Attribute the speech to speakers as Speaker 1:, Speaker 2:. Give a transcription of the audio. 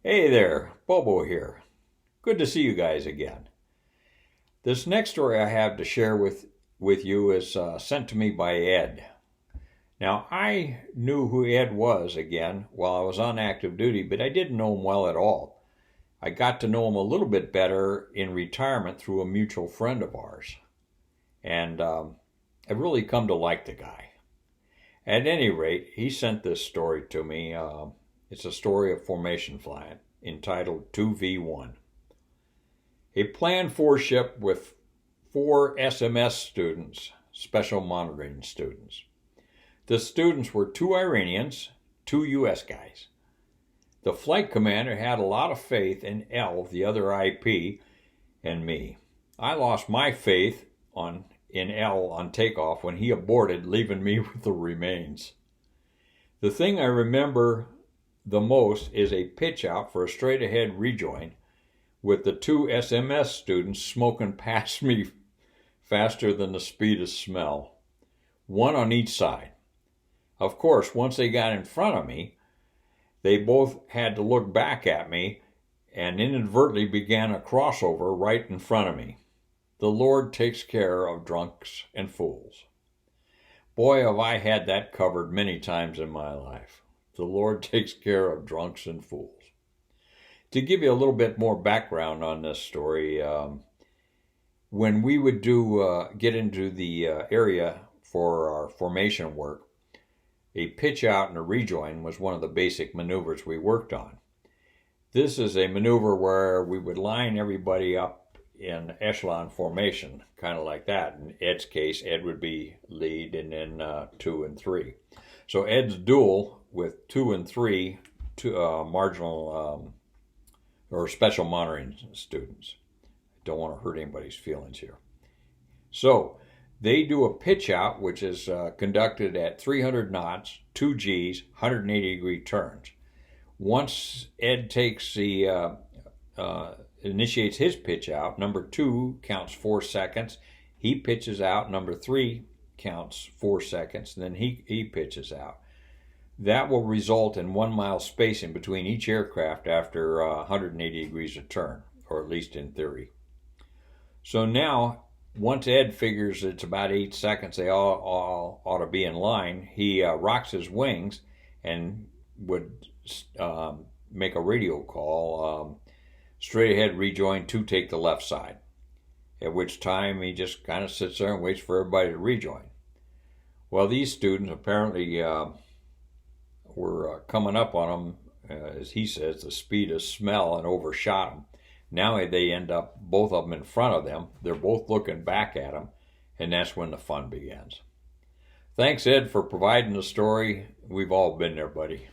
Speaker 1: Hey there, Bobo here. Good to see you guys again. This next story I have to share with you is sent to me by Ed. Now, I knew who Ed was again while I was on active duty, but I didn't know him well at all. I got to know him a little bit better in retirement through a mutual friend of ours. And I've really come to like the guy. At any rate, he sent this story to me. It's a story of formation flying entitled 2V1. A planned four ship with four SMS students, special monitoring students. The students were two Iranians, two US guys. The flight commander had a lot of faith in L, the other IP, and me. I lost my faith in L on takeoff when he aborted, leaving me with the remains. The thing I remember the most is a pitch out for a straight ahead rejoin with the two SMS students smoking past me faster than the speed of smell, one on each side. Of course, once they got in front of me, they both had to look back at me and inadvertently began a crossover right in front of me. The Lord takes care of drunks and fools. Boy, have I had that covered many times in my life. The Lord takes care of drunks and fools. To give you a little bit more background on this story, when we would get into the area for our formation work, a pitch out and a rejoin was one of the basic maneuvers we worked on. This is a maneuver where we would line everybody up in echelon formation, kind of like that. In Ed's case, Ed would be lead and then 2 and 3. So Ed's duel with 2 and 3 marginal or special monitoring students. Don't want to hurt anybody's feelings here. So they do a pitch out, which is conducted at 300 knots, 2 Gs, 180 degree turns. Once Ed takes initiates his pitch out, number 2 counts 4 seconds. He pitches out. Number 3 counts 4 seconds. And then he pitches out. That will result in 1 mile spacing between each aircraft after 180 degrees of turn, or at least in theory. So now, once Ed figures it's about 8 seconds, they all ought to be in line, he rocks his wings and would make a radio call, straight ahead rejoin 2, take the left side. At which time he just kind of sits there and waits for everybody to rejoin. Well, these students apparently were coming up on him, as he says, the speed of smell, and overshot him. Now they end up, both of them in front of them. They're both looking back at him, and that's when the fun begins. Thanks, Ed, for providing the story. We've all been there, buddy.